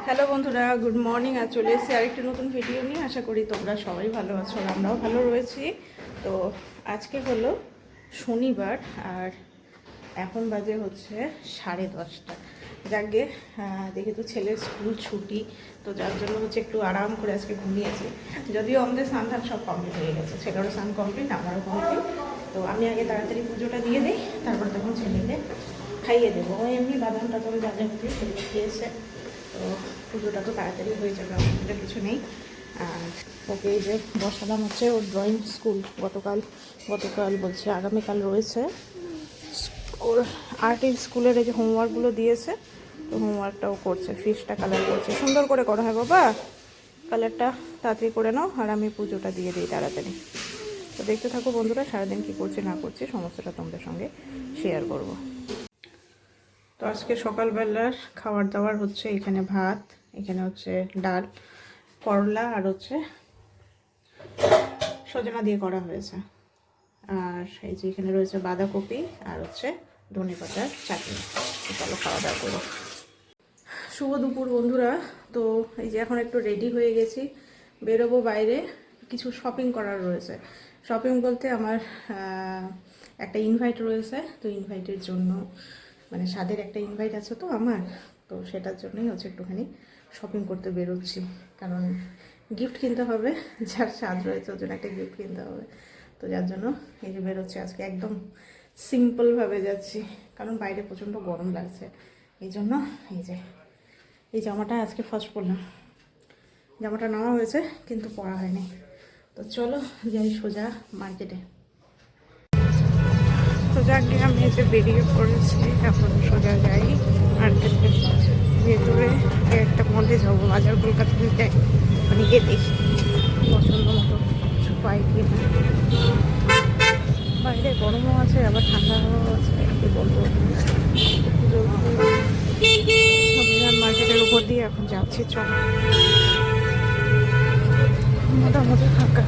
Hello বন্ধুরা, good morning. আর চলে এসেছি আরেকটি নতুন ভিডিও নিয়ে। আশা করি তোমরা সবাই ভালো আছো, আমরাও ভালো রয়েছি। তো আজকে হলো শনিবার আর এখন বাজে হচ্ছে 10:30। যাকে দেখি তো ছেলের স্কুল ছুটি, তো যার জন্য হচ্ছে একটু আরাম করে আজকে ঘুমিয়েছি। যদিও আমাদের স্নান ধান সব কমপ্লিট হয়ে গেছে, ছেলেরও স্নান কমপ্লিট, আমারও কমপ্লিট। তো আমি আগে তাড়াতাড়ি পুজোটা দিয়ে দিই, তারপর তখন ছেলেকে খাইয়ে দেবো। এমনি বাদাম টাদাম যা যা হচ্ছে সেগুলো খেয়েছে, তো পুজোটা তো তাড়াতাড়ি হয়ে যাবে, অসুবিধা কিছু নেই। আর ওকে এই যে বসালাম হচ্ছে ওর ড্রয়িং স্কুল। গতকাল বলছে আগামীকাল রয়েছে ওর আর্টের স্কুলের এই যে হোমওয়ার্কগুলো দিয়েছে, তো হোমওয়ার্কটাও করছে, ফিশটা কালার করছে। সুন্দর করে করো, হ্যাঁ বাবা, কালারটা তাড়াতাড়ি করে নাও, আর আমি পুজোটা দিয়ে দিই তাড়াতাড়ি। তো দেখতে থাকো বন্ধুরা, সারাদিন কী করছি না করছি সমস্তটা তোমাদের সঙ্গে শেয়ার করব। তো আজকে সকালবেলার খাবার দাবার হচ্ছে এখানে ভাত, এখানে হচ্ছে ডাল, করলা, আর হচ্ছে সজনা দিয়ে করা হয়েছে। আর এই যে এখানে রয়েছে বাঁধাকপি আর হচ্ছে ধনেপাতার চাটনি। চলো খাওয়া দাওয়া করো। শুভ দুপুর বন্ধুরা। তো এই যে এখন একটু রেডি হয়ে গেছি, বেরোবো বাইরে, কিছু শপিং করার রয়েছে। শপিং বলতে আমার একটা ইনভাইট রয়েছে, তো ইনভাইটের জন্য মানে স্বাদের একটা ইনভাইট আছে তো আমার, তো সেটার জন্যই হচ্ছে একটুখানি শপিং করতে বেরোচ্ছি। কারণ গিফট কিনতে হবে, যার স্বাদ রয়েছে ওর জন্য একটা গিফট কিনতে হবে। তো যার জন্য এই যে বেরোচ্ছি আজকে, একদম সিম্পলভাবে যাচ্ছি, কারণ বাইরে প্রচণ্ড গরম লাগছে। এই জন্য এই জামাটা আজকে ফার্স্ট পরলাম, জামাটা নেওয়া হয়েছে কিন্তু পরা হয়নি। তো চলো যাই সোজা মার্কেটে। তো যাকে আমি এসে বেরিয়ে পড়েছি, এখন সোজা যাই মার্কেটে। ভেতরে একটা মধ্যে যাবো, বাজার কলকাতাতে যাই, মানে গিয়ে দেখি পছন্দ মতো কিছু পাই কি না। বাইরে গরমও আছে আবার ঠান্ডা হাওয়াও আছে, কি বলবো। মার্কেটের উপর দিয়ে এখন যাচ্ছি, চলো। মোটামুটি ফাঁকা।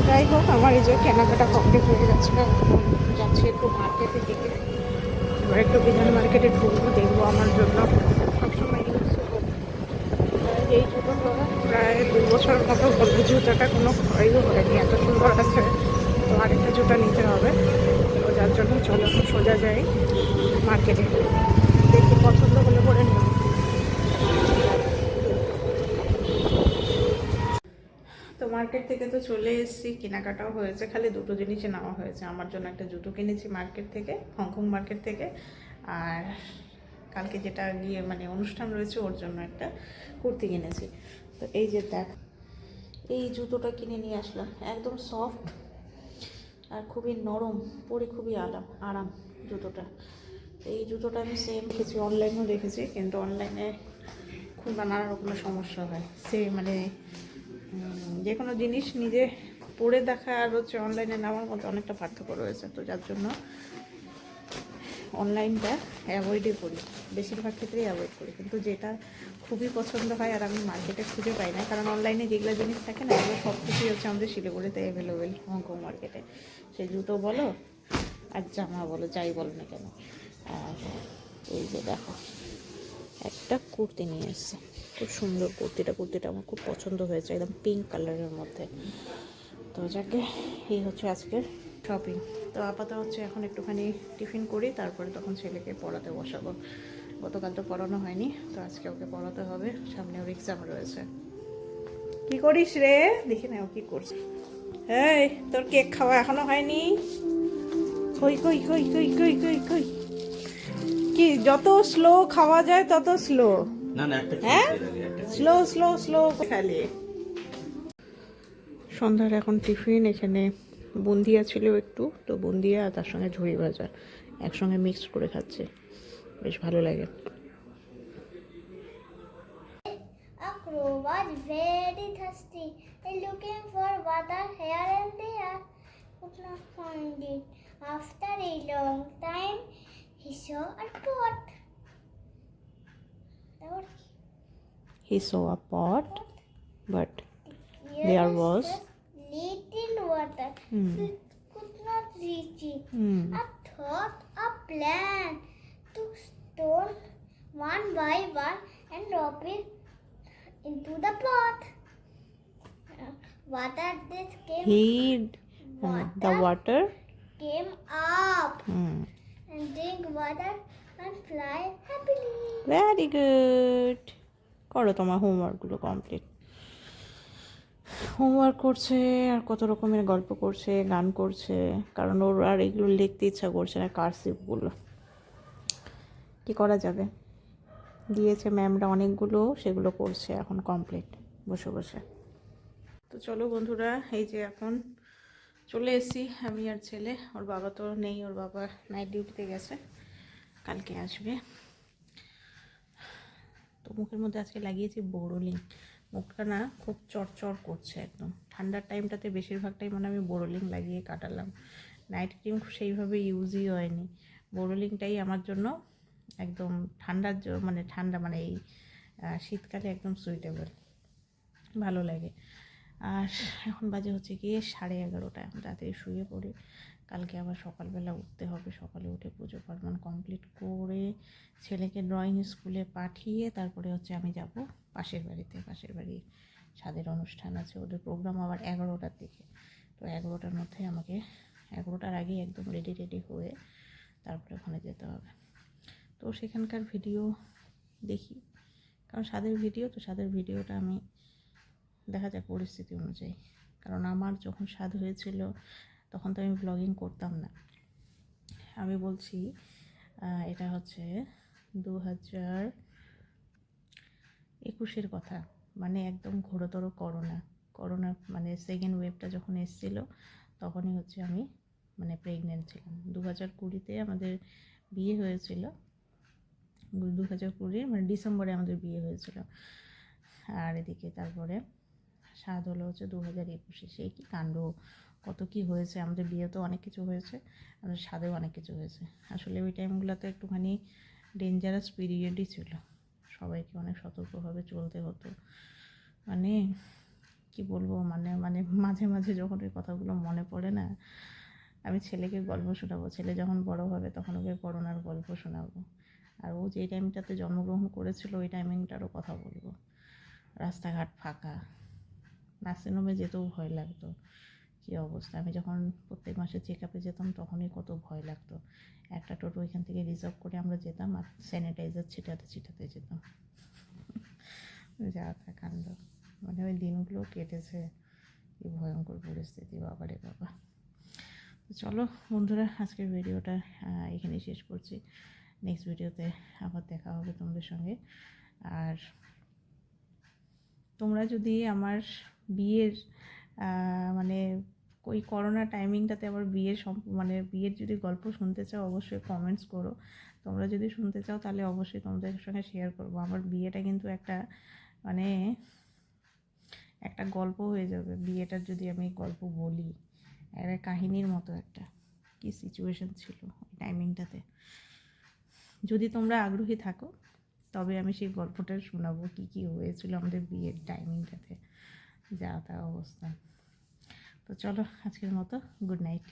যাই হোক, আমার এই যে কেনাকাটা কমপ্লিট হয়ে গেছিলো, যাচ্ছি একটু মার্কেটের দিকে। এবার একটু বিধান মার্কেটে ঢুকবো, দেখবো আমার জন্য সবসময় ইউজ করবো এই জুতোটা। প্রায় 2 বছরের মতো বলবো, জুতোটা কোনো ক্ষয়ও হয়নি, এত সুন্দর আছে। তো আরেকটা জুতো নিতে হবে, তো যার জন্য চলো সোজা যাই মার্কেটে, দেখি পছন্দ হলে করে নেব। তো মার্কেট থেকে তো চলে এসেছি, কেনাকাটাও হয়েছে, খালি দুটো জিনিসই নেওয়া হয়েছে। আমার জন্য একটা জুতো কিনেছি মার্কেট থেকে, হংকং মার্কেট থেকে। আর কালকে যেটা গিয়ে মানে অনুষ্ঠান রয়েছে ওর জন্য একটা কুর্তি কিনেছি। তো এই যে দেখ, এই জুতোটা কিনে নিয়ে আসলাম, একদম সফট আর খুবই নরম, পরে খুবই আরাম জুতোটা। এই জুতোটা আমি সেম দেখেছি, অনলাইনেও দেখেছি, কিন্তু অনলাইনে খুব নানা রকমের সমস্যা হয়। মানে যে কোনো জিনিস নিজে পরে দেখা আর হচ্ছে অনলাইনে নেওয়ার মধ্যে অনেকটা পার্থক্য রয়েছে। তো যার জন্য অনলাইনটা অ্যাভয়েডই করি, বেশিরভাগ ক্ষেত্রেই অ্যাভয়েড করি। কিন্তু যেটা খুবই পছন্দ হয় আর আমি মার্কেটে খুঁজে পাই না, কারণ অনলাইনে যেগুলো জিনিস থাকে না, এগুলো সব কিছুই হচ্ছে আমাদের শিলিগুড়িতে অ্যাভেলেবেল, হংকং মার্কেটে। সে জুতো বলো আর জামা বলো, যাই বলো না কেন। আর এই যে দেখো, একটা কুর্তি নিয়ে এসেছে, খুব সুন্দর কুর্তিটা আমার খুব পছন্দ হয়েছে, একদম পিঙ্ক কালারের মধ্যে। তো যাকে এই হচ্ছে আজকের শপিং। তো তো আপাতত হচ্ছে এখন একটুখানি টিফিন করি, তারপরে তখন ছেলেকে পড়াতে বসাবো। গতকাল তো পড়ানো হয়নি, তো আজকে ওকে পড়াতে হবে, সামনে ওর এক্সাম রয়েছে। কি করিস রে? দেখি না ও কি করছে। এই তোর কেক খাওয়া এখনো হয়নি? কই কই কই কই কই কই কই কি যত স্লো খাওয়া যায় তত স্লো। না না একটা হ্যাঁ, স্লো স্লো স্লো খালি। সন্ধ্যার এখন টিফিন, এখানে বুন্দিয়া ছিল একটু, তো বুন্দিয়া আর তার সঙ্গে ঝুড়ি ভাজা একসঙ্গে মিক্স করে খাচ্ছে, বেশ ভালো লাগে। A crow was very thirsty and looking for water here and there, could not find it. After a long time, he saw a pot. He saw a pot, but there was little water. He could not reach it. A thought, a plan to stone one by one and drop it into the pot. Water this came he the water. came up Hmm. and drink water and fly happily. Very good. করো তোমার হোমওয়ার্কগুলো complete. Homework করছে আর কত রকমের গল্প করছে, গান করছে, কারণ ওর আর এগুলো লিখতে ইচ্ছা করছে না, কার্সিভগুলো। কী করা যাবে, দিয়েছে ম্যামরা অনেকগুলো, সেগুলো করছে এখন কমপ্লিট বসে বসে। তো চলো বন্ধুরা, এই যে এখন চলে এসেছি আমি আর ছেলে। ওর বাবা তো নেই, ওর বাবা নাইট ডিউটিতে গেছে, কালকে আসবে। তো মুখের মধ্যে আজকে লাগিয়েছি বোরোলিং। মুখটা না খুব চড়চড় করছে একদম। ঠান্ডার টাইমটাতে বেশিরভাগটাই মানে আমি বোরোলিং লাগিয়ে কাটালাম, নাইট ক্রিম সেইভাবে ইউজই হয়নি। বোরোলিংটাই আমার জন্য একদম ঠান্ডার মানে ঠান্ডা মানে এই শীতকালে একদম সুইটেবল, ভালো লাগে। আর এখন বাজে হচ্ছে গিয়ে 11:30, এখন তাড়াতাড়ি শুয়ে পড়ি, কালকে আবার সকালবেলা উঠতে হবে। সকালে উঠে পুজো পার্বণ কমপ্লিট করে ছেলেকে ড্রয়িং স্কুলে পাঠিয়ে তারপরে হচ্ছে আমি যাব পাশের বাড়িতে। পাশের বাড়ির ছাদের অনুষ্ঠান আছে, ওদের প্রোগ্রাম আবার 11টার দিকে। তো 11টার মধ্যে আমাকে 11টার আগেই একদম রেডি হয়ে তারপরে ওখানে যেতে হবে। তো সেখানকার ভিডিও দেখি, কারণ স্বাদের ভিডিও, তো স্বাদের ভিডিওটা আমি দেখা যাক পরিস্থিতি অনুযায়ী। কারণ আমার যখন স্বাদ হয়েছিল তখন তো আমি ব্লগিং করতাম না। আমি বলছি এটা হচ্ছে 2021-এর কথা, মানে একদম ঘোরতর করোনা মানে সেকেন্ড ওয়েভটা যখন এসেছিল তখনই হচ্ছে আমি মানে প্রেগনেন্ট ছিলাম। 2020-তে আমাদের বিয়ে হয়েছিল, 2020 মানে ডিসেম্বরে আমাদের বিয়ে হয়েছিল। আর এদিকে তারপরে স্বাদ হলো হচ্ছে 2021-এ। সেই কি কাণ্ড, কত কি হয়েছে, আমাদের বিয়েতেও অনেক কিছু হয়েছে, আমাদের স্বাদেও অনেক কিছু হয়েছে। আসলে ওই টাইমগুলোতে একটুখানি ডেঞ্জারাস পিরিয়ডই ছিল, সবাইকে অনেক সতর্কভাবে চলতে হতো। মানে কি বলবো, মানে মানে মাঝে মাঝে যখন ওই কথাগুলো মনে পড়ে না, আমি ছেলেকে গল্প শোনাবো, ছেলে যখন বড় হবে তখন ওকে করোনার গল্প শোনাবো। আর ও যে টাইমটাতে জন্মগ্রহণ করেছিল ওই টাইমিংটারও কথা বলবো। রাস্তাঘাট ফাঁকা, নার্সিংহোমে যেতেও ভয় লাগতো, কী অবস্থা। আমি যখন প্রত্যেক মাসে চেক আপে যেতাম তখনই কত ভয় লাগতো। একটা টোটো এখান থেকে রিজার্ভ করে আমরা যেতাম আর স্যানিটাইজার ছিটাতে যেতাম। যা তা কাণ্ড, মানে ওই দিনগুলো কেটেছে, কি ভয়ঙ্কর পরিস্থিতি, বাবারে বাবা। তো চলো বন্ধুরা, আজকের ভিডিওটা এখানেই শেষ করছি। নেক্সট ভিডিওতে আবার দেখা হবে তোমাদের সঙ্গে। আর তোমরা যদি আমার বিয়ের মানে ওই করোনা টাইমিংটাতে আবার বিয়ের মানে বিয়ের যদি গল্প শুনতে চাও অবশ্যই কমেন্টস করো। তোমরা যদি শুনতে চাও তাহলে অবশ্যই তোমাদের সঙ্গে শেয়ার করবো। আমার বিয়েটা কিন্তু একটা মানে একটা গল্প হয়ে যাবে, বিয়েটার যদি আমি গল্প বলি, একটা কাহিনীর মতো একটা কী সিচুয়েশন ছিল ওই টাইমিংটাতে। যদি তোমরা আগ্রহী থাকো তবে আমি সেই গল্পটা শোনাবো, কী কী হয়েছিল আমাদের বিয়ের টাইমিংটাতে, যা তা অবস্থা। তো চলো আজকের মতো গুড নাইট।